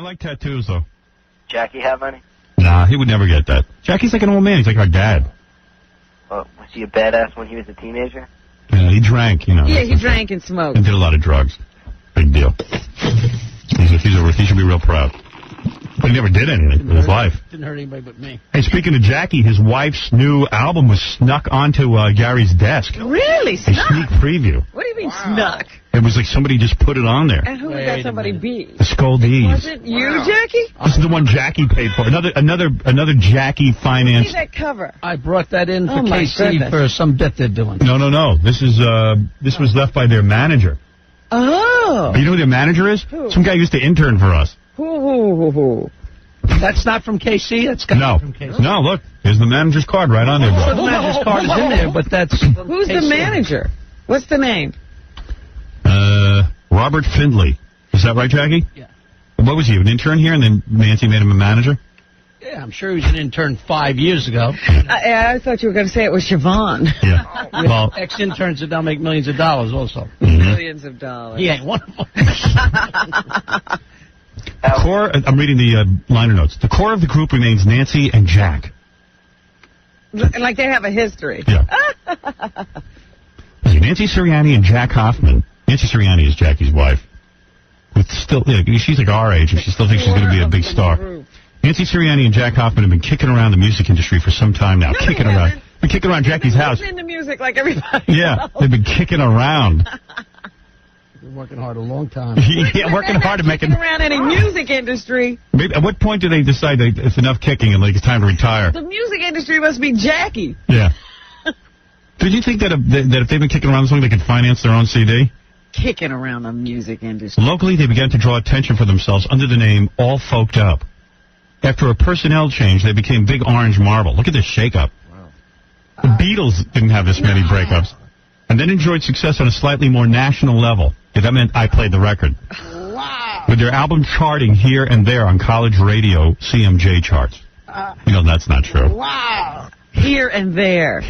like tattoos, though. Jackie have any? Nah, he would never get that. Jackie's like an old man. He's like our dad. Was he a badass when he was a teenager? Yeah, he drank, you know. Yeah, he drank and smoked. And did a lot of drugs. Big deal. He should be real proud. But he never did anything in his life. Didn't hurt anybody but me. Hey, speaking of Jackie, his wife's new album was snuck onto Gary's desk. Really? A Snuck? sneak preview. What do you mean snuck? It was like somebody just put it on there. And who would that somebody be? The Scoldies. Was it you, Jackie? This is the one Jackie paid for. Another Jackie finance. See that cover? I brought that in for my KC goodness. for some bit they're doing. No. This was left by their manager. Oh. You know who their manager is? Who? Some guy used to intern for us. Who? That's not from KC? That's got No. from KC. No, look. Here's the manager's card right on there, Well, bro. the manager's card is in there, but that's... Who's the KC. manager? What's the name? Robert Findley. Is that right, Jackie? Yeah. What was he, an intern here, and then Nancy made him a manager? Yeah, I'm sure he was an intern 5 years ago. I thought you were going to say it was Siobhan. Yeah. Well, Ex-interns that now make millions of dollars also. Millions of dollars. He ain't one of them. I'm reading the liner notes. The core of the group remains Nancy and Jack. Like they have a history. Yeah. Nancy Sirianni and Jack Hoffman. Nancy Sirianni is Jackie's wife. She's like our age, and she still thinks she's going to be a big star. Nancy Sirianni and Jack Hoffman have been kicking around the music industry for some time now. Been kicking around Jackie's house. They've been into music like everybody Yeah, else. they've been kicking around. Been working hard a long time. Yeah, working hard to make it. Around any music industry. Maybe, at what point do they decide that it's enough kicking and like it's time to retire? The music industry must be Jackie. Yeah. Did you think that if they've been kicking around this long, they could finance their own CD? Kicking around the music industry. Locally, they began to draw attention for themselves under the name All Folked Up. After a personnel change, they became Big Orange Marble. Look at this shakeup. Wow. The Beatles didn't have this many breakups. And then enjoyed success on a slightly more national level. Yeah, that meant I played the record. Wow. With their album charting here and there on college radio CMJ charts. That's not true. Wow. Here and there.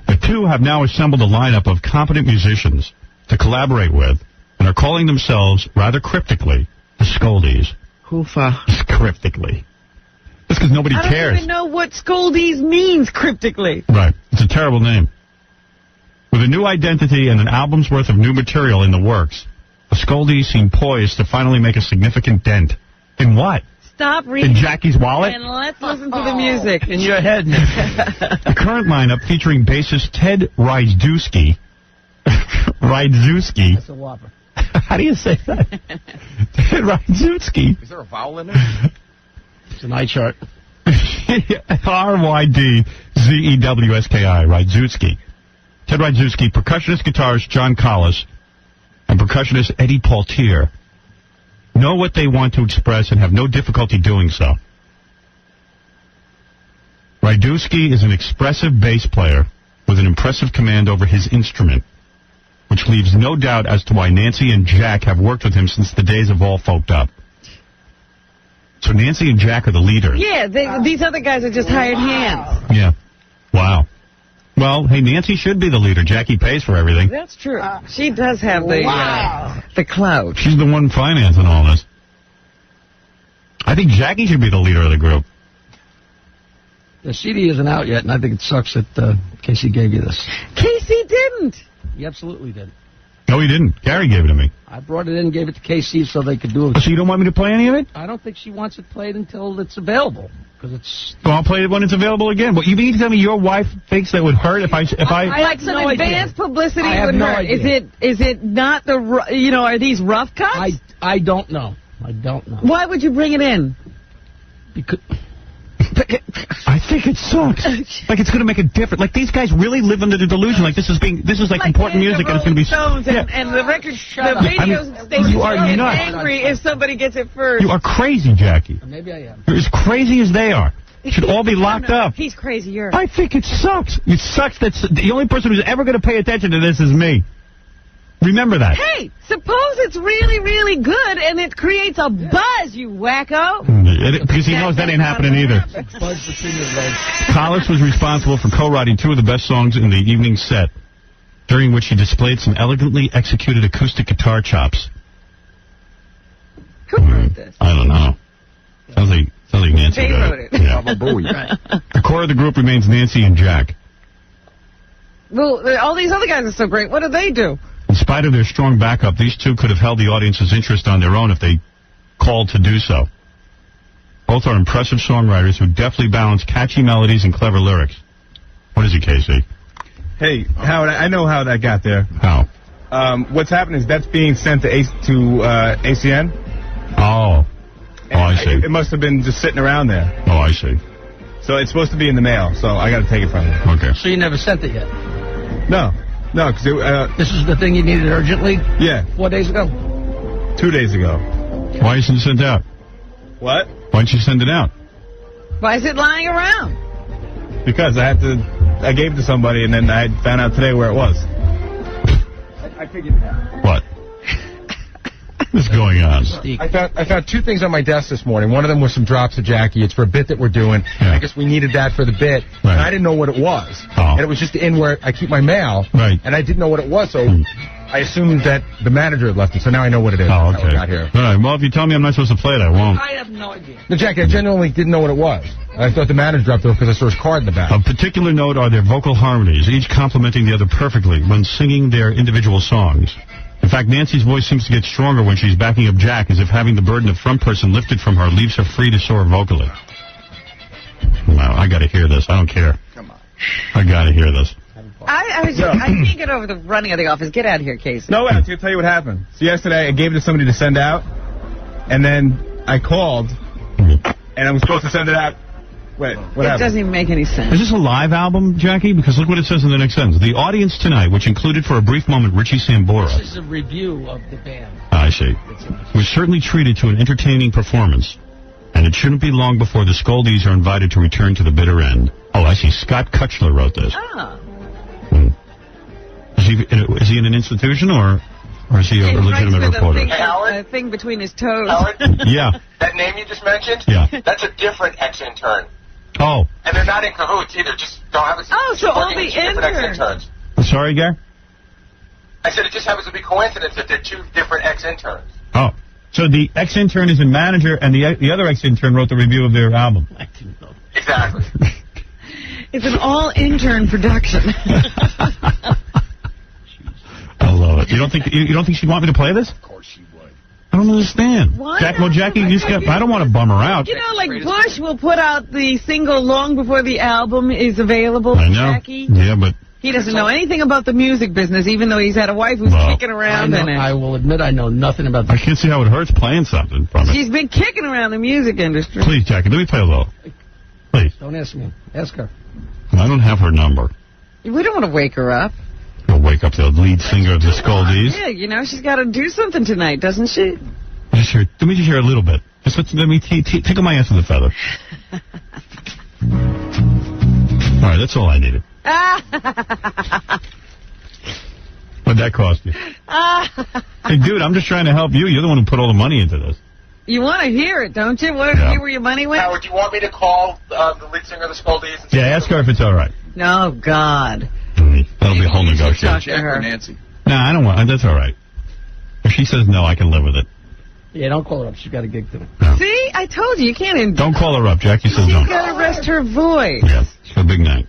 The two have now assembled a lineup of competent musicians to collaborate with and are calling themselves, rather cryptically, the Scoldies. Hoofa. Cryptically. That's because nobody cares. I don't even know what Scoldies means cryptically. Right. It's a terrible name. With a new identity and an album's worth of new material in the works, the Scoldies seem poised to finally make a significant dent. In what? Stop reading. In Jackie's wallet? And let's listen to the music. In your head. The current lineup featuring bassist Ted Rydzewski. That's a whopper. How do you say that? Ted Rydzewski. Is there a vowel in there? It's an eye chart. Rydzewski. Rydzewski. Ted Rydzewski, percussionist guitarist John Collis, and percussionist Eddie Paultier know what they want to express and have no difficulty doing so. Rydzewski is an expressive bass player with an impressive command over his instrument, which leaves no doubt as to why Nancy and Jack have worked with him since the days of All Folked Up. So Nancy and Jack are the leaders. Yeah, these other guys are just hired hands. Yeah. Wow. Well, hey, Nancy should be the leader. Jackie pays for everything. That's true. She does have the clout. She's the one financing all this. I think Jackie should be the leader of the group. The CD isn't out yet, and I think it sucks that Casey gave you this. Casey didn't. He absolutely did. No, he didn't. Gary gave it to me. I brought it in and gave it to Casey so they could do it. So you don't want me to play any of it? I don't think she wants it played until it's available. Because it's... Well, I'll play it when it's available again. What, you mean to tell me your wife thinks that would hurt if I like some no advanced idea. publicity I have would no hurt. idea. Is it not the, are these rough cuts? I don't know. I don't know. Why would you bring it in? Because... I think it sucks. Like it's going to make a difference. Like these guys really live under the delusion. Like this is like important music and it's going to be. Stones and the record, the radio station you are is nuts. angry if somebody gets it first. You are crazy, Jackie. Maybe I am. You're as crazy as they are. Should all be locked up. He's crazier. I think it sucks. It sucks that the only person who's ever going to pay attention to this is me. Remember that. Hey, suppose it's really, really good and it creates a buzz, you wacko. Because he knows that ain't happening either. Buzz between your legs. Collis was responsible for co-writing two of the best songs in the evening set, during which he displayed some elegantly executed acoustic guitar chops. Who this? I don't know. Sounds like Nancy They did wrote it. it. Yeah. Right. The core of the group remains Nancy and Jack. Well, all these other guys are so great. What do they do? In spite of their strong backup, these two could have held the audience's interest on their own if they called to do so. Both are impressive songwriters who deftly balance catchy melodies and clever lyrics. What is it, Casey? Hey, Howard, I know how that got there. How? What's happening is that's being sent to ACN. Oh, I see. It must have been just sitting around there. Oh, I see. So it's supposed to be in the mail, so I got to take it from you. Okay. So you never sent it yet? No, because This is the thing you needed urgently? yeah, 4 days ago? 2 days ago. Why isn't it sent out? What? Why don't you send it out? Why is it lying around? Because I gave it to somebody, and then I found out today where it was. I figured it out. What? What's going on? I found two things on my desk this morning. One of them was some drops of Jackie. It's for a bit that we're doing. Yeah. I guess we needed that for the bit. Right. And I didn't know what it was. Oh. And it was just in where I keep my mail. Right. And I didn't know what it was, so I assumed that the manager had left it. So now I know what it is. Oh, That's how it okay. got here. All right. Well, if you tell me I'm not supposed to play it, I won't. I have no idea. No, Jackie, I genuinely didn't know what it was. I thought the manager dropped it because I saw his card in the back. Of particular note are their vocal harmonies, each complementing the other perfectly when singing their individual songs. In fact, Nancy's voice seems to get stronger when she's backing up Jack, as if having the burden of front person lifted from her leaves her free to soar vocally. Wow, I gotta hear this. I don't care. Come on. I gotta hear this. I can't get over the running of the office. Get out of here, Casey. No, I was going to tell you what happened. So yesterday I gave it to somebody to send out, and then I called, and I was supposed to send it out. Wait, what It happened? doesn't even make any sense. Is this a live album, Jackie? Because look what it says in the next sentence. The audience tonight, which included for a brief moment Richie Sambora. This is a review of the band. I see. Was certainly treated to an entertaining performance. And it shouldn't be long before the Scoldies are invited to return to the bitter end. Oh, I see. Scott Kutchler wrote this. Ah. Is he in an institution or is he a legitimate reporter? Howard? A thing between his toes. Howard, Yeah. that name you just mentioned? Yeah. That's a different ex-intern. Oh, And they're not in cahoots either. Just don't have a... Oh, so all working the with two different interns. ex-interns. sorry, Gary? I said it just happens to be coincidence that they're two different ex-interns. Oh. So the ex-intern is a manager and the other ex-intern wrote the review of their album. I didn't know. Exactly. It's an all-intern production. I love it. You don't think she'd want me to play this? Of course she would. I don't understand. Why Jackie, not? I don't want to bum her out. You know, like Bush will put out the single long before the album is available. I know. Jackie. Yeah, but He doesn't know anything about the music business, even though he's had a wife who's Well, kicking around in it. I will admit I know nothing about I this. can't see how it hurts playing something from it. She's been kicking around the music industry. Please, Jackie, let me play a little. Please. Don't ask me. Ask her. I don't have her number. We don't want to wake her up. You'll wake up the lead singer of the Scoldies. Yeah, you know, she's got to do something tonight, doesn't she? Let me just hear a little bit. Just let me tickle my ass with a feather. All right, that's all I needed. What'd that cost you? Hey, dude, I'm just trying to help you. You're the one who put all the money into this. You want to hear it, don't you? Want to Yeah. hear where your money went? Howard, do you want me to call the lead singer of the Scoldies? And Yeah, ask her if it's all right. No, God. That'll be a whole Talk negotiation. to her. Nah, I don't want. That's all right. If she says no, I can live with it. Yeah, don't call her up. She's got a gig today. See? I told you, you can't... Don't call her up. Jackie says She's don't. got to rest her voice. Yes, it's a big night.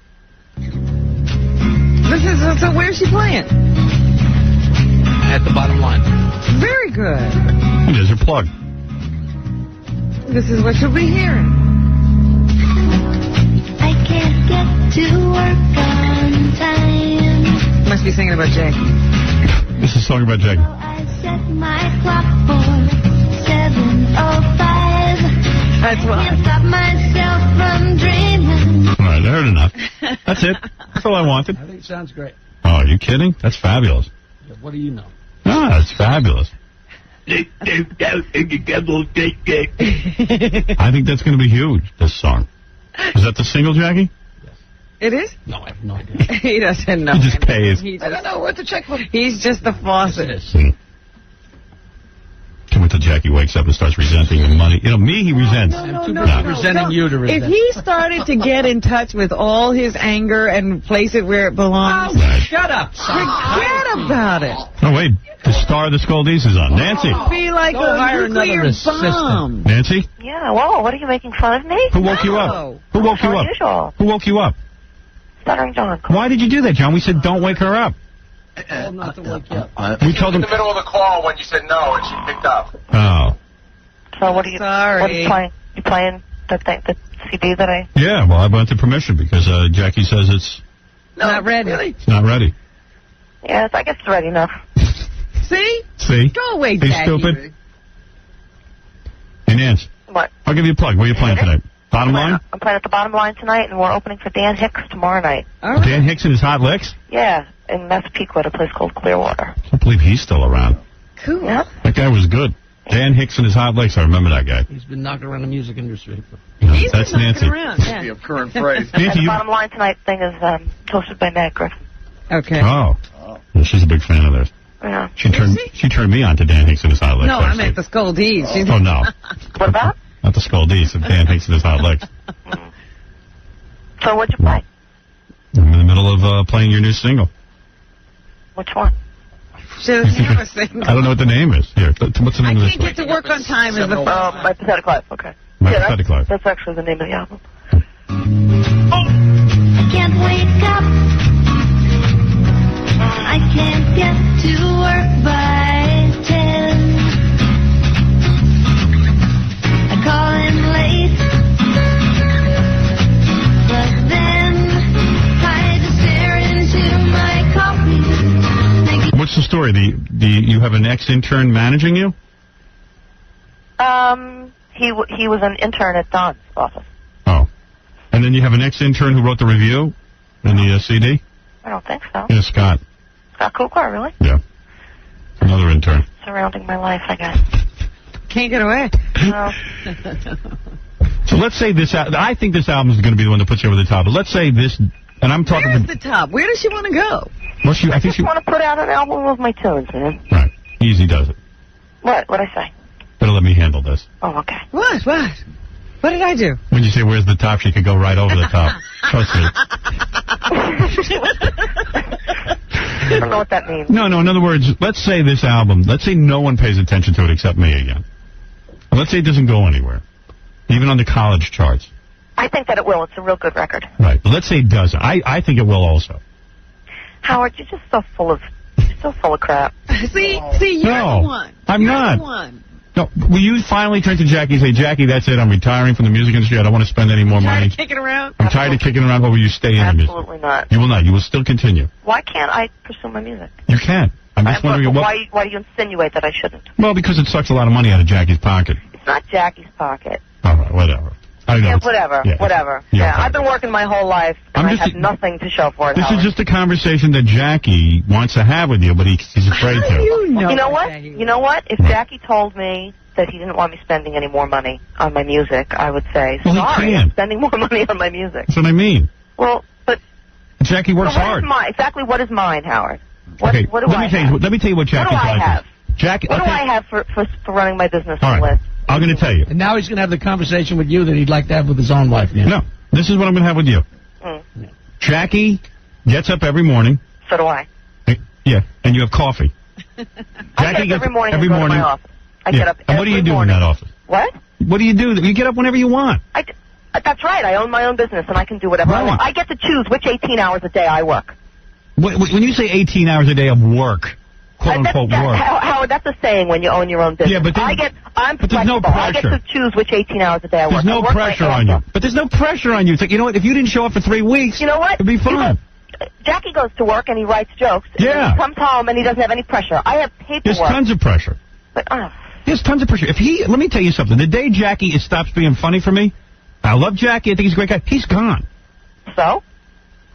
So where's she playing? At the bottom line. Very good. There's her plug. This is what you'll be hearing. I can't get to work on time. Must be singing about Jackie. This is a song about Jackie. So I set my clock for 7:05. That's Can't why. stop myself from dreaming. All right, I heard enough. That's it. That's all I wanted. I think it sounds great. Oh, are you kidding? That's fabulous. Yeah, what do you know? Ah, that's fabulous. I think that's going to be huge, this song. Is that the single, Jackie? It is? No, I have no idea. He doesn't know. He just pays. He I don't just, know. Where's the checkbook? he's just the Yes, it faucet. is. Can we until Jackie wakes up and starts resenting the money. You know, me, he resents. I'm too busy resenting you to resent. If he started to get in touch with all his anger and place it where it belongs, Shut up, son. forget about it. Oh, wait. The star of the Scoldies is on. Nancy. Be like Go hire a nuclear another assistant. bomb. Nancy? Yeah, whoa, what are you making fun of me? Who woke you up? No. Who woke you up? Unusual. Who woke you up? Stuttering John. Why did you do that, John? We said don't wake her up. Told not to wake you up. We told In him. the middle of the call when you said no and she picked up. Oh. So what are you? Sorry. What are you playing? You playing the CD that I? Yeah, well, I wanted permission because Jackie says it's Not ready. not ready. Yes, I guess it's ready enough. See? See? Go away, He's Jackie. stupid. Hey, Nance, What? I'll give you a plug. What are you playing tonight? Bottom line? I'm playing at the Bottom Line tonight, and we're opening for Dan Hicks tomorrow night. All right. Dan Hicks and his hot licks? Yeah, in Massapequa, a place called Clearwater. I can't believe he's still around. Cool. Yeah. That guy was good. Dan Hicks and his hot licks. I remember that guy. He's been knocking around the music industry. Yeah, He's that's been knocking Nancy. around. Yeah. current phrase. And Nancy, the you... Bottom Line tonight thing is hosted by Matt Griffin. Okay. Oh. Well, she's a big fan of theirs. Yeah. She turned me on to Dan Hicks and his hot licks. No, I actually. meant the Scoldies. She's- Oh, no. What about? Not the Scoldies. Dan Hicks and his hot licks. So what'd you play? I'm in the middle of playing your new single. Which one? She doesn't have a single. I don't know what the name is. Here, what's the I name of can't this? get to work on time is the problem. My Pathetic Life. Okay. My yeah, Pathetic Life. That's actually the name of the album. I can't wake up. I can't get to work by 10. I call in late, but then I just stare into my coffee. What's the story? You have an ex-intern managing you? He was an intern at Don's office. Oh. And then you have an ex-intern who wrote the review in the CD? I don't think so. Yeah, Scott. Scott Kukar, really? Yeah. Another intern. Surrounding my life, I guess. Can't get away. No. So let's say this... I think this album is going to be the one that puts you over the top. But let's say this... And I'm talking... Where's the top? Where does she want to go? Well, I I think just want to put out an album of my tunes, man. Right. Easy does it. What'd I say? Better let me handle this. Oh, okay. What? What? What did I do? When you say where's the top, she could go right over the top. Trust me. I don't know what that means. No, in other words, let's say this album, let's say no one pays attention to it except me again. And let's say it doesn't go anywhere, even on the college charts. I think that it will. It's a real good record. Right. But let's say it doesn't. I think it will also. Howard, you're just so full of crap. See, you're No, the one. I'm You're not. The one. No, will you finally turn to Jackie and say, Jackie, that's it. I'm retiring from the music industry. I don't want to spend any more Tired money. of kicking around? I'm tired of kicking around, but will you stay in the music? Absolutely not. You will not. You will still continue. Why can't I pursue my music? You can. I'm just wondering what... Why do you insinuate that I shouldn't? Well, because it sucks a lot of money out of Jackie's pocket. It's not Jackie's pocket. All right, whatever. I know. Yeah, it's- whatever. yeah. Whatever. Yeah, Yeah, okay. I've been working my whole life, and I'm I just- have nothing to show for it, This Howard. is just a conversation that Jackie wants to have with you, but he's afraid How do to. you know? You know what? Jackie? You know what? If Jackie told me that he didn't want me spending any more money on my music, I would say, Well, he sorry, can. I'm spending more money on my music. That's what I mean. Well, but Jackie works so what hard. is mine? Exactly what is mine, Howard? What, Okay, what do let I me tell have? you. Let me tell you what What Jackie's do I like. have? Jackie, What do I have for running my business All on right, Liz? I'm going to tell you. And now he's going to have the conversation with you that he'd like to have with his own wife. Yeah. No, this is what I'm going to have with you. Mm. Jackie gets up every morning. So do I. Yeah, and you have coffee. I get Jackie up gets every morning every and go morning. to my office. I Yeah. get up And what do you every do morning. in that office? What? What do? You get up whenever you want. That's right. I own my own business, and I can do whatever I Right. want. I get to choose which 18 hours a day I work. When you say 18 hours a day of work, quote unquote work. Howard, that's a saying when you own your own business. Yeah, but then- I'm but there's no flexible. I get pressure. to choose which 18 hours a day I work. There's no I work my pressure ass on you. off. But there's no pressure on you. It's like, you know what? If you didn't show up for 3 weeks, You know what? it'd be fun. Jackie goes to work and he writes jokes. And Yeah. then he comes home and he doesn't have any pressure. I have There's paperwork. tons of pressure. But, There's tons of pressure. Let me tell you something. The day Jackie stops being funny for me, I love Jackie. I think he's a great guy. He's gone. so?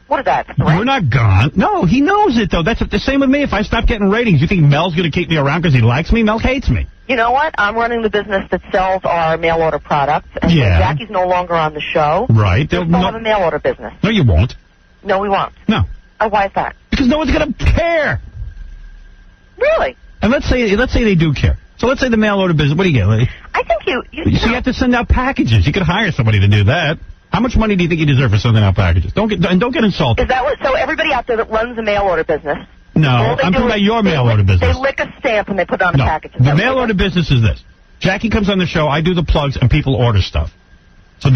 What is that? Threat? We're not gone. No, he knows it, though. That's the same with me. If I stop getting ratings, you think Mel's going to keep me around because he likes me? Mel hates me. You know what? I'm running the business that sells our mail order products. And Yeah. when Jackie's no longer on the show, Right. we'll still have a mail order business. No, you won't. No, we won't. No. Why is that? Because no one's going to care. Really? And let's say they do care. So let's say the mail order business. What do you get? I think So you have to send out packages. You could hire somebody to do that. How much money do you think you deserve for sending out packages? Don't get insulted. Is that what? So everybody out there that runs a mail order business? No, I'm talking about your mail order business. They lick a stamp and they put it on a package. The mail order business is this. Jackie comes on the show, I do the plugs, and people order stuff. So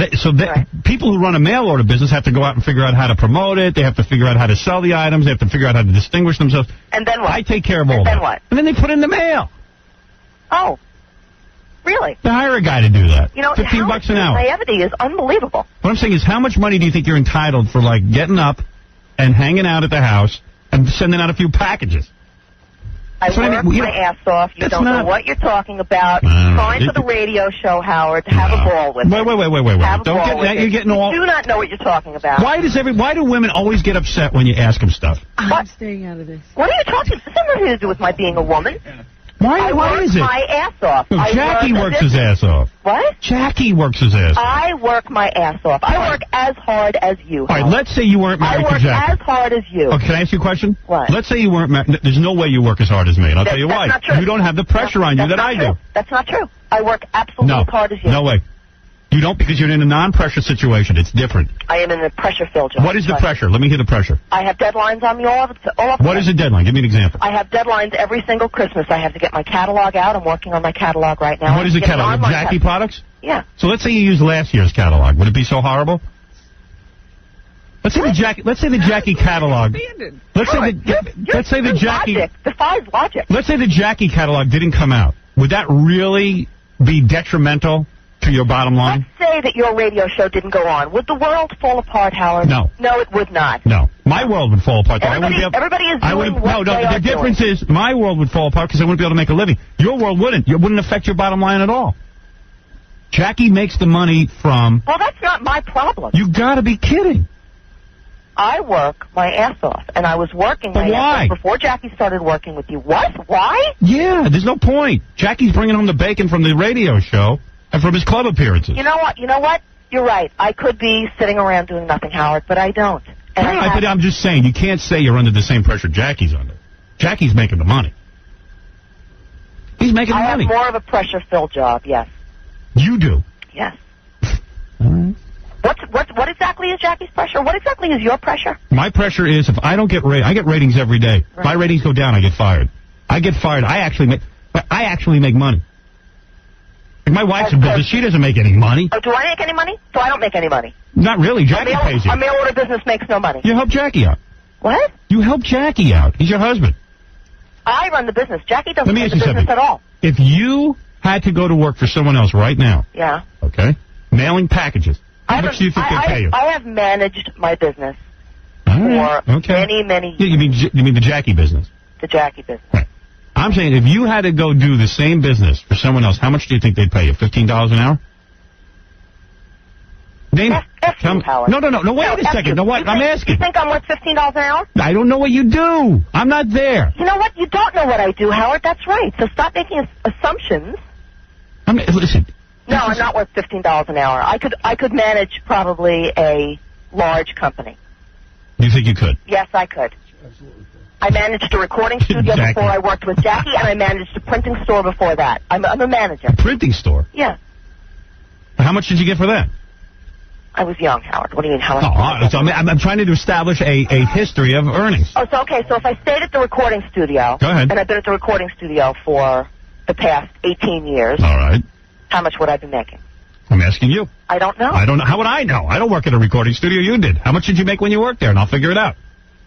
people who run a mail order business have to go out and figure out how to promote it. They have to figure out how to sell the items. They have to figure out how to distinguish themselves. And then what? I take care of all that. And then what? And then they put it in the mail. Oh. Really? They hire a guy to do that. You know, $15 an hour. Naivety is unbelievable. What I'm saying is, how much money do you think you're entitled for, like, getting up and hanging out at the house and sending out a few packages? I work my ass off. You don't know what you're talking about. Fine for the radio show, Howard. Have a ball with it. Wait. Have a Don't ball get with that. it. You're getting all. You do not know what you're talking about. Why do women always get upset when you ask them stuff? I'm staying out of this. What are you talking? This has nothing to do with my being a woman. Why is it? I work my ass off. No, Jackie works his ass off. What? Jackie works his ass off. I work my ass off. I work as hard as you. All right, let's say you weren't married to Jackie. I work as hard as you. Okay, can I ask you a question? What? Let's say you weren't married. There's no way you work as hard as me, and I'll tell you why. That's not true. You don't have the pressure on you that I do. That's not true. I work absolutely as hard as you. No way. You don't, because you're in a non-pressure situation. It's different. I am in a pressure-filled job. What is the pressure? Let me hear the pressure. I have deadlines on me all of What is a deadline? Give me an example. I have deadlines every single Christmas. I have to get my catalog out. I'm working on my catalog right now. What is the catalog? Jackie products? Yeah. So let's say you use last year's catalog. Would it be so horrible? Let's say the Jackie catalog. Let's say the Jackie. Logic defies logic. Let's say the Jackie catalog didn't come out. Would that really be detrimental to your bottom line? Let's say that your radio show didn't go on. Would the world fall apart, Howard? No. No, it would not. No. My world would fall apart. Everybody is doing what they are the difference is my world would fall apart because I wouldn't be able to make a living. Your world wouldn't. It wouldn't affect your bottom line at all. Jackie makes the money from... Well, that's not my problem. You gotta be kidding. I work my ass off, and I was working my ass off before Jackie started working with you. What? Why? Yeah, there's no point. Jackie's bringing home the bacon from the radio show and from his club appearances. You know what? You're right. I could be sitting around doing nothing, Howard, but I don't. And I'm just saying, you can't say you're under the same pressure Jackie's under. Jackie's making the money. He's making the money. I have more of a pressure-filled job, yes. You do? Yes. All right. What exactly is Jackie's pressure? What exactly is your pressure? My pressure is if I don't get I get ratings every day. Right. If my ratings go down, I get fired. I get fired. I actually make money. If my wife's in business, she doesn't make any money. Oh, do I make any money? So I don't make any money. Not really. Jackie pays you. A mail order business makes no money. You help Jackie out. What? You help Jackie out. He's your husband. I run the business. Jackie doesn't run the business at all. If you had to go to work for someone else right now, yeah, okay, mailing packages, how much do you think they pay you? I have managed my business for many years. You mean the Jackie business? The Jackie business. Right. I'm saying if you had to go do the same business for someone else, how much do you think they'd pay you? $15 an hour? Name it. No, wait a second. No, what? I'm asking. You think I'm worth $15 an hour? I don't know what you do. I'm not there. You know what? You don't know what I do, Howard. That's right. So stop making assumptions. Listen. No, I'm not worth $15 an hour. I could manage probably a large company. You think you could? Yes, I could. Absolutely. I managed a recording studio before I worked with Jackie, and I managed a printing store before that. I'm a manager. A printing store? Yeah. How much did you get for that? I was young, Howard. What do you mean, how much? I'm trying to establish a history of earnings. Oh, so if I stayed at the recording studio... Go ahead. And I've been at the recording studio for the past 18 years... All right. How much would I be making? I'm asking you. I don't know. I don't know. How would I know? I don't work at a recording studio. You did. How much did you make when you worked there? And I'll figure it out.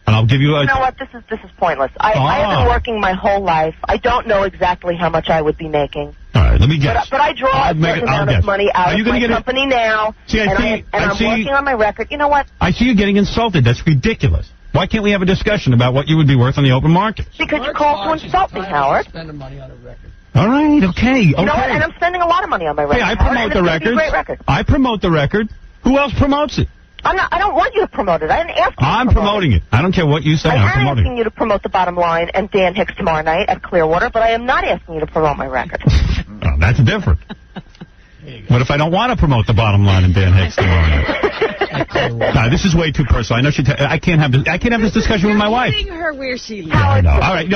And I'll give you a... You know what? This is pointless. I have been working my whole life. I don't know exactly how much I would be making. All right, let me guess. But I draw a certain amount of money out of my company now. See, I'm working on my record. You know what? I see you getting insulted. That's ridiculous. Why can't we have a discussion about what you would be worth on the open market? Because you called to insult me, Howard. Spending money on a record. All right, okay. You know what? And I'm spending a lot of money on my record. Hey, I promote the record. Great record. I promote the record. Who else promotes it? I don't want you to promoot it. I didn't ask you I'm promoting it. I don't care what you say. I'm promoting it. I'm asking you to promote the Bottom Line and Dan Hicks tomorrow night at Clearwater, but I am not asking you to promote my record. Oh, that's different. What if I don't want to promote the Bottom Line and Dan Hicks tomorrow night? This is way too personal. I know I can't have this discussion with my wife. You're her where she lives. Yeah, I know. All right,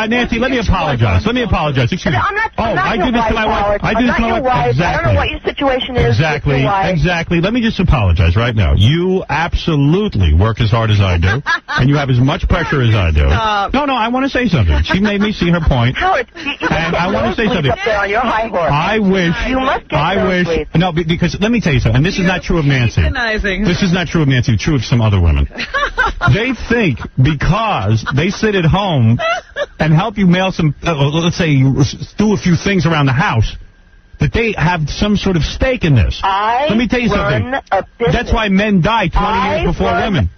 Nancy, let me apologize. Excuse me. I'm not I do your this to my wife. Howard. I do this to my wife. Exactly. I don't know what your situation is. Exactly. Let me just apologize right now. You absolutely work as hard as I do, and you have as much pressure as I do. No, I want to say something. She made me see her point. Howard, and I want to say something. Up there on your high horse. I wish. You must get No, because let me tell you something. And this is not true of Nancy. This is not true of Nancy. It's true of some other women. They think because they sit at home and help you mail some, let's say, you do a few things around the house, that they have some sort of stake in this. Let me tell you something. That's why men die 20 years before women.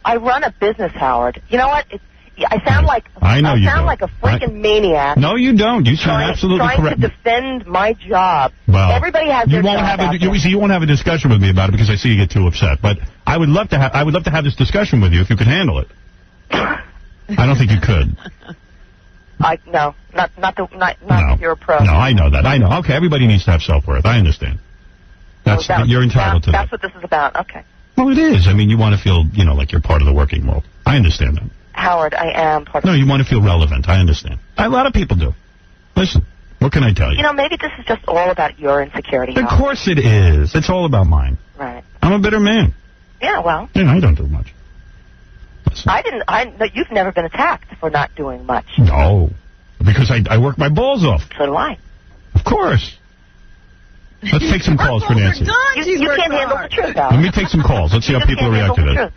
I run a business, Howard. You know what? I sound like I sound like a freaking maniac. No, you don't. You sound absolutely correct. Trying to defend my job. Well, everybody has their job. You won't have a discussion with me about it because I see you get too upset. But I would love to have this discussion with you if you could handle it. I don't think you could. No, not if you're a pro. No, I know that. I know. Okay, everybody needs to have self-worth. I understand. You're entitled to that. That's what this is about. Okay. Well, it is. I mean, you want to feel, like you're part of the working world. I understand that. Howard, I am part of No, you want to feel relevant. I understand. A lot of people do. Listen, what can I tell you? Maybe this is just all about your insecurity. Of course it is. It's all about mine. Right. I'm a bitter man. Yeah, well. Yeah, I don't do much. Listen. You've never been attacked for not doing much. No, because I work my balls off. So do I. Of course. Let's take some calls for Nancy. You can't handle the truth, Howard. Let me take some calls. Let's see how people react to this.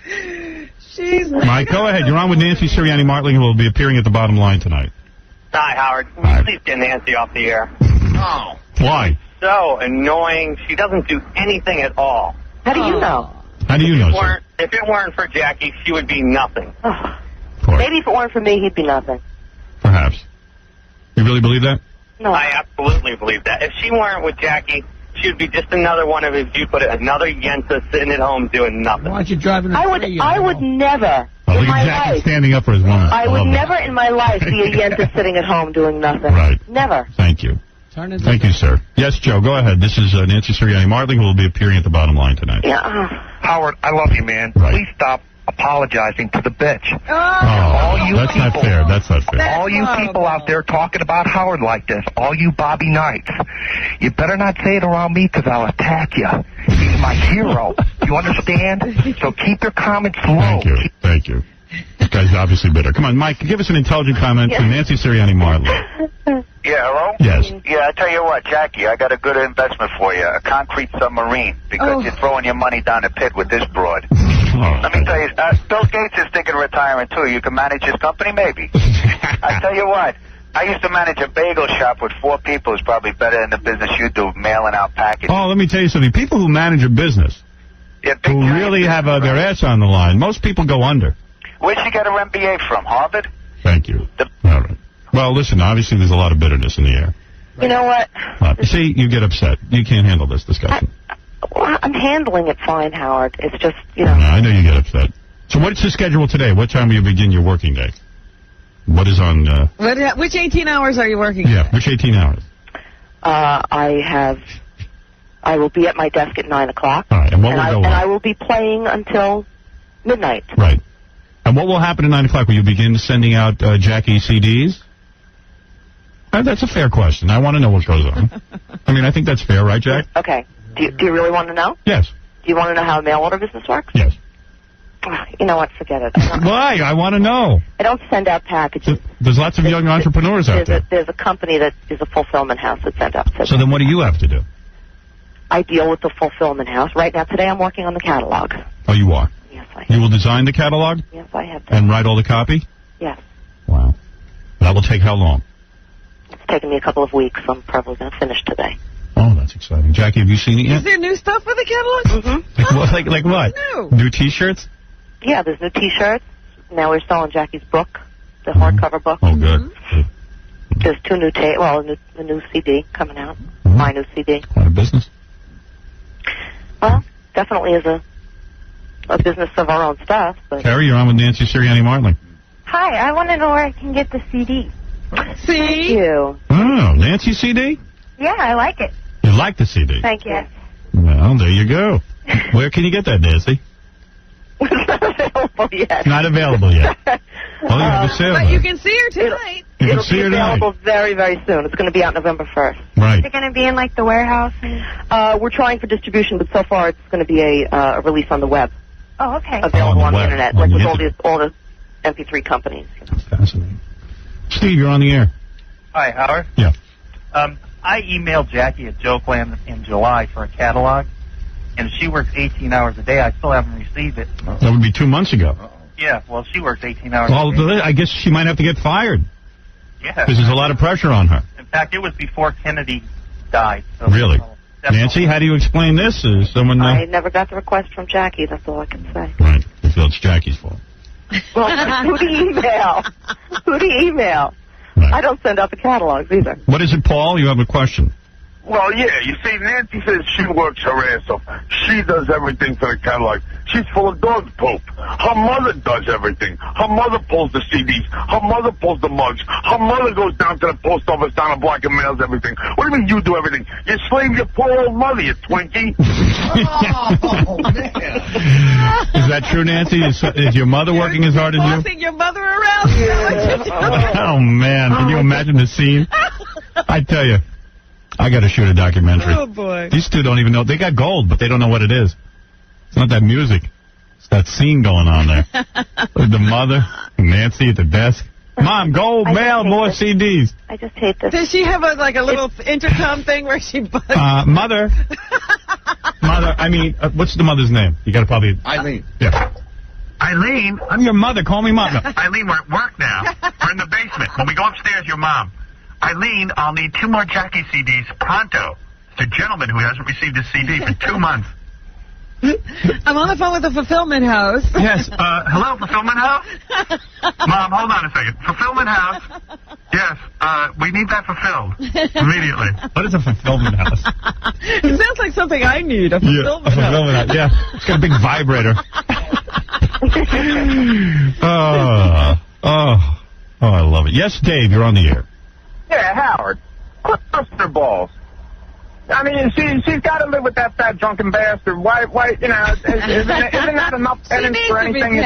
Mike, go ahead. You're on with Nancy Sirianni-Martling, who will be appearing at the Bottom Line tonight. Hi, Howard. Please get Nancy off the air. Oh. Why? So annoying. She doesn't do anything at all. How do you know? How do you know, sir? If it weren't for Jackie, she would be nothing. Maybe if it weren't for me, he'd be nothing. Perhaps. You really believe that? No. I absolutely believe that. If she weren't with Jackie, she would be just another one of his, you put it, another Yenta sitting at home doing nothing. Why aren't you driving I would never in my Jackie life. Standing up for his woman. I would never in my life be a Yenta sitting at home doing nothing. Right. Never. Thank you. Thank you, sir. Yes, Joe, go ahead. This is Nancy Sirianni-Martling, who will be appearing at the Bottom Line tonight. Yeah. Howard, I love you, man. Right. Please stop apologizing to the bitch. That's not fair. That's not fair. All you people out there talking about Howard like this, all you Bobby Knights, you better not say it around me because I'll attack you. He's my hero. You understand? So keep your comments low. Thank you. This guy's obviously bitter. Come on, Mike, give us an intelligent comment to Nancy Sirianni-Martling. Yeah, hello? Yes. Yeah, I tell you what, Jackie, I got a good investment for you, a concrete submarine, because you're throwing your money down the pit with this broad. Let me tell you, Bill Gates is thinking of retiring, too. You can manage his company, maybe. I tell you what, I used to manage a bagel shop with 4 people. It's probably better than the business you do, mailing out packages. Oh, let me tell you something. People who manage a business, who really have their ass on the line, most people go under. Where'd she get her MBA from, Harvard? Thank you. All right. Well, listen, obviously there's a lot of bitterness in the air. You know what? See, you get upset. You can't handle this discussion. I'm handling it fine, Howard. It's just, I know you get upset. So what's the schedule today? What time do you begin your working day? What is on... Which 18 hours are you working? Yeah, which 18 hours? I will be at my desk at 9 o'clock. All right, and what will go on? And I will be playing until midnight. Right. And what will happen at 9 o'clock? Will you begin sending out Jackie CDs? That's a fair question. I want to know what goes on. I mean, I think that's fair, right, Jack? Okay. Do you really want to know? Yes. Do you want to know how a mail order business works? Yes. You know what? Forget it. Why? I want to know. I don't send out packages. There's lots of young entrepreneurs out there. There's a company that is a fulfillment house that sends out. So then what do you have to do? I deal with the fulfillment house. Right now, today, I'm working on the catalog. Oh, you are? Yes, I am. You will design the catalog? Yes, I have to. And write all the copy? Yes. Wow. That will take how long? It's taken me a couple of weeks. I'm probably going to finish today. Oh, that's exciting. Jackie, have you seen it yet? Is there new stuff for the catalog? Mm-hmm. Like what? New T-shirts? Yeah, there's new T-shirts. Now we're selling Jackie's book, the hardcover book. Oh, good. Mm-hmm. There's 2 new a new CD coming out. Mm-hmm. My new CD. Quite a business. Well, definitely is a business of our own stuff. But Carrie, you're on with Nancy Sirianni-Martling. Hi, I want to know where I can get the CD. See? Thank you. Oh, Nancy CD? Yeah, I like it. You like the CD? Thank you. Well, there you go. Where can you get that, Nancy? available yet. Not available yet. Well, you have to sale. But you can see her tonight. It'll be available very, very soon. It's going to be out November 1st. Right. Is it going to be in, like, the warehouse? We're trying for distribution, but so far it's going to be a release on the web. Oh, okay. Available on the internet, On like the with internet. all the MP3 companies. Fascinating. Steve, you're on the air. Hi, Howard. Yeah. I emailed Jackie at Jokeland in July for a catalog, and she works 18 hours a day. I still haven't received it. That would be 2 months ago. Yeah, well, she works 18 hours Well, a day. I guess she might have to get fired Yeah. because there's a lot of pressure on her. In fact, it was before Kennedy died. So Really? Nancy, how do you explain this? Is someone I never got the request from Jackie. That's all I can say. Right. You feel it's Jackie's fault. Well, who do you email? Who do you email? Right. I don't send out the catalogs either. What is it, Paul? You have a question. Well, yeah, you see, Nancy says she works her ass off. She does everything for the catalog. She's full of dog poop. Her mother does everything. Her mother pulls the CDs. Her mother pulls the mugs. Her mother goes down to the post office down the block and mails everything. What do you mean you do everything? You slave your poor old mother, you Twinkie. Oh, man. Is that true, Nancy? Is your mother working as hard as you? Bossing your mother around. Oh, man. Can you imagine the scene? I tell you. I got to shoot a documentary. Oh, boy. These two don't even know. They got gold, but they don't know what it is. It's not that music. It's that scene going on there. With the mother, Nancy at the desk. Mom, gold, mail, more CDs. I just hate this. Does she have a little intercom thing where she buzzes? Mother. Mother, I mean, what's the mother's name? You got to probably... Eileen. Yeah. Eileen? I'm your mother. Call me mom. Eileen, we're at work now. We're in the basement. When we go upstairs, your mom. Eileen, I'll need 2 more Jackie CDs pronto. It's a gentleman who hasn't received a CD for 2 months. I'm on the phone with the fulfillment house. Yes, hello, Fulfillment House? Mom, hold on a second. Fulfillment House? Yes, we need that fulfilled immediately. What is a fulfillment house? It sounds like something I need, a fulfillment a fulfillment house. Yeah, it's got a big vibrator. Oh, I love it. Yes, Dave, you're on the air. Yeah, Howard. Quit busting her balls. I mean, she's got to live with that fat drunken bastard. Why, you know, isn't that enough penance for anything?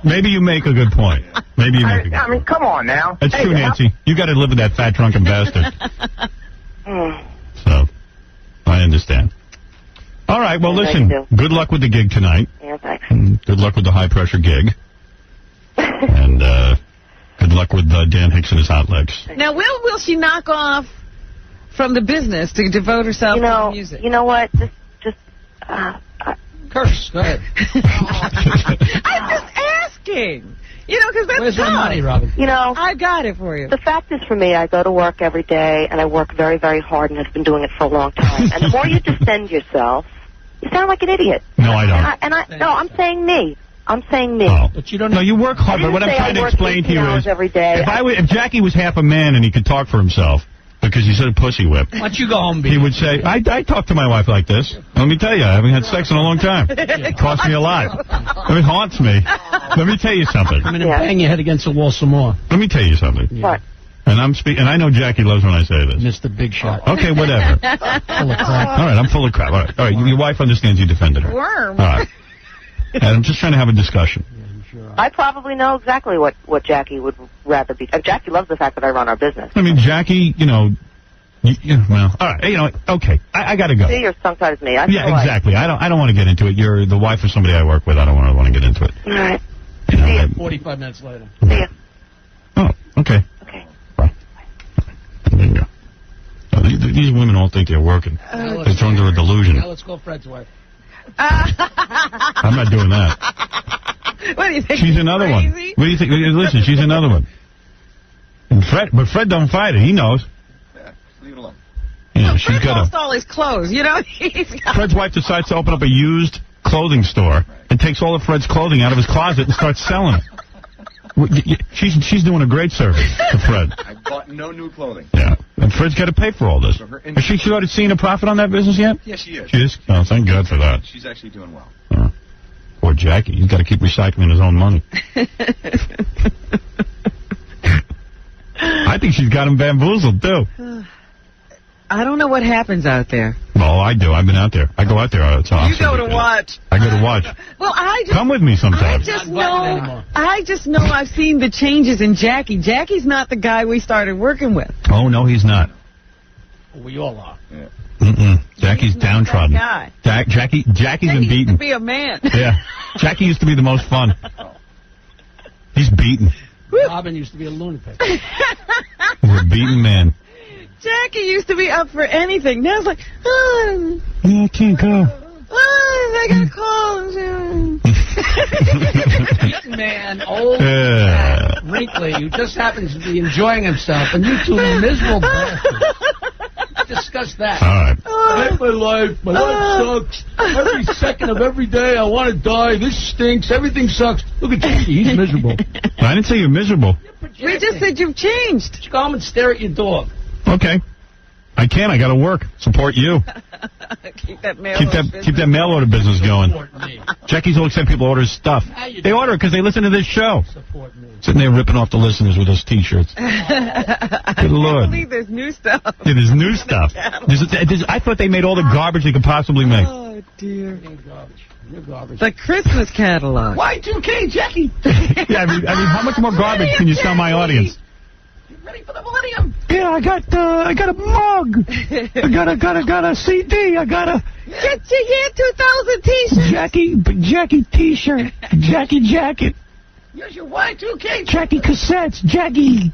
Maybe you make a good point. Maybe you make a good point. I mean, come on now. That's true, Nancy. You got to live with that fat drunken bastard. So, I understand. All right, well, listen, good luck with the gig tonight. Yeah, thanks. Good luck with the high-pressure gig. And good luck with Dan Hicks and his hot legs. Now, will she knock off from the business to devote herself to the music? You know what? Just curse. Go ahead. I'm just asking. You know, because that's Where's my tough. money, Robin? You know, I got it for you. the fact is, for me, I go to work every day, and I work very, very hard, and have been doing it for a long time. And the more you defend yourself, you sound like an idiot. No, I don't. I'm saying me. I'm saying me. Oh. But you don't know. No, you work hard, but what I'm trying to explain to you is, every day. if Jackie was half a man and he could talk for himself, because he's a pussy whip, Why don't you go home, he would say, I talk to my wife like this. Let me tell you, I haven't had sex in a long time. It costs me a lot. It haunts me. Let me tell you something. I'm going to bang your head against the wall some more. Let me tell you something. What? And and I know Jackie loves when I say this. Mr. Big Shot. Okay, whatever. Full of crap. All right, I'm full of crap. All right, your wife understands you defended her. Worm. All right. And I'm just trying to have a discussion. I probably know exactly what Jackie would rather be. Jackie loves the fact that I run our business. I mean, Jackie, well, all right, okay, I got to go. See, you're tongue-tied as me. Yeah, exactly. I don't want to get into it. You're the wife of somebody I work with. I don't want to get into it. All right. See ya. 45 minutes later. See ya. Oh, okay. Okay. Bye. There you go. These women all think they're working. It's under a delusion. Now let's go Fred's wife. I'm not doing that. What do you think? She's another one. What do you think? Listen, she's another one. And Fred don't fight it. He knows. Yeah, leave it alone. Yeah, she's Fred got lost all his clothes, you know? Fred's wife decides to open up a used clothing store and takes all of Fred's clothing out of his closet and starts selling it. She's doing a great service to Fred. I bought no new clothing. Yeah. And Fred's got to pay for all this. So Has she started seeing a profit on that business yet? Yes, she is. She is? Oh, thank God for that. She's actually doing well. Poor Jackie. He's got to keep recycling his own money. I think she's got him bamboozled, too. I don't know what happens out there. What Well, I do. I've been out there. I go out there. It's awesome. You go to watch. I go to watch. Well, Come with me sometime. I just know I've seen the changes in Jackie. Jackie's not the guy we started working with. Oh, no, he's not. We all are. Yeah. Jackie's downtrodden. Jackie's been beaten. Used to be a man. Yeah. Jackie used to be the most fun. He's beaten. Robin used to be a lunatic. He's a beaten man. Jackie used to be up for anything. Now it's like, Yeah, I can't go. I gotta call. Beaten man, old, fat, wrinkly, who just happens to be enjoying himself, and you two miserable bastards. Discuss that. All right. I hate my life. My life sucks. Every second of every day, I want to die. This stinks. Everything sucks. Look at Jackie. He's miserable. I didn't say you're miserable. We just said you've changed. Just go home and stare at your dog. Okay. I can. I got to work. Support you. Keep that mail order business going. Jackie's will accept people order stuff. They order it because they listen to this show. Support me. Sitting there ripping off the listeners with those T-shirts. Good Lord. I believe there's new stuff. Yeah, there's new stuff. I thought they made all the garbage they could possibly make. Oh, dear. New garbage. The Christmas catalog. Y2K, Jackie. Yeah, I mean, how much more garbage can you sell my audience? Ready for the millennium. Yeah, I got a mug. I got a CD. I got a Get your year 2000 T-shirt. Jackie T-shirt. Jackie jacket. Here's your Y2K. Jackie cassettes. Jackie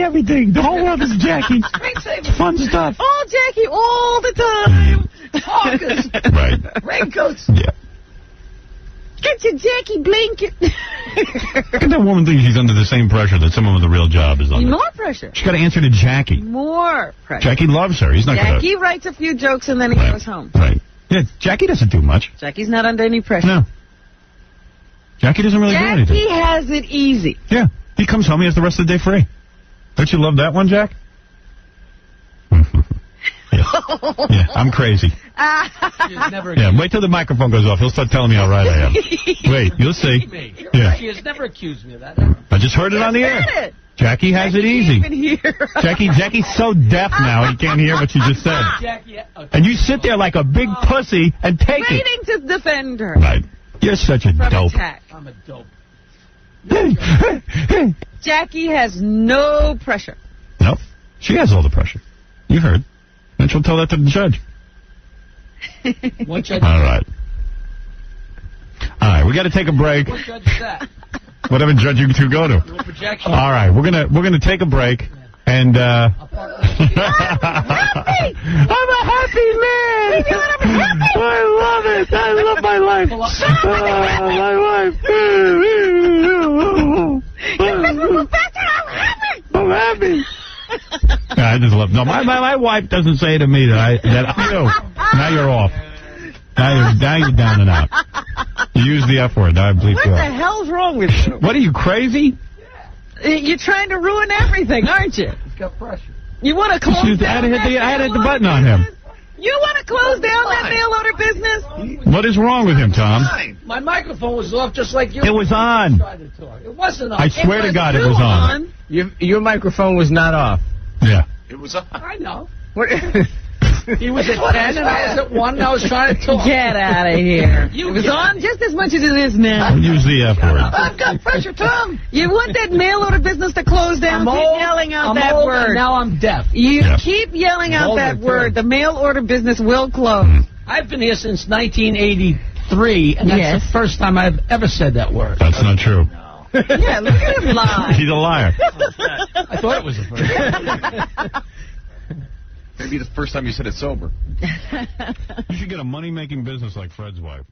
everything. The whole world is Jackie. Screensaver. Fun stuff. All Jackie all the time. Parkas. Right. Raincoats. Yeah. Get your Jackie blanket. Look at that woman thinking she's under the same pressure that someone with a real job is under. More pressure. She's got to answer to Jackie. More pressure. Jackie loves her. He's not going to... Jackie writes a few jokes and then he goes home. Right. Yeah, Jackie doesn't do much. Jackie's not under any pressure. No. Jackie doesn't really do anything. Jackie has it easy. Yeah. He comes home, he has the rest of the day free. Don't you love that one, Jack? Yeah, I'm crazy. Yeah, wait till the microphone goes off. He'll start telling me how right I am. Wait, you'll see. Yeah. She has never accused me of that. Ever. I just heard it on the air. Jackie has it easy. Jackie's so deaf now he can't hear what she just said. And you sit there like a big pussy and take it. Waiting to defend her. Right. You're such a dope. Attack. I'm a dope. Jackie has no pressure. Nope. She has all the pressure. You heard. And she'll tell that to the judge. What judge? All right. All right, we got to take a break. What judge is that? Whatever judge you two go to. All right, we're gonna take a break, and I'm a happy man. I love it. I love my life. I'm happy. I just love. No, my wife doesn't say to me that I do. Now you're off. Now you're down and out. You use the F word. I bleep you What the out. hell's wrong with you? What are you, crazy? You're trying to ruin everything, aren't you? He's got pressure. You want to close down I had to hit the button on him. You want to close down that mail order business? What is wrong with him, Tom? My microphone was off just like you. It was on. It wasn't on. I swear to God it was on. Your microphone was not off. Yeah. It was on. I know. He was at 10 and I was at 1 and I was trying to talk. Get out of here. It was on just as much as it is now. Use the F word. I've got pressure, Tom. You want that mail order business to close down? Keep yelling out that old word. And now I'm deaf. You keep yelling out that word. The mail order business will close. I've been here since 1983, and that's the first time I've ever said that word. That's not true. Yeah, look at him lie. He's a liar. I thought it was the first. Maybe the first time you said it sober. You should get a money-making business like Fred's wife.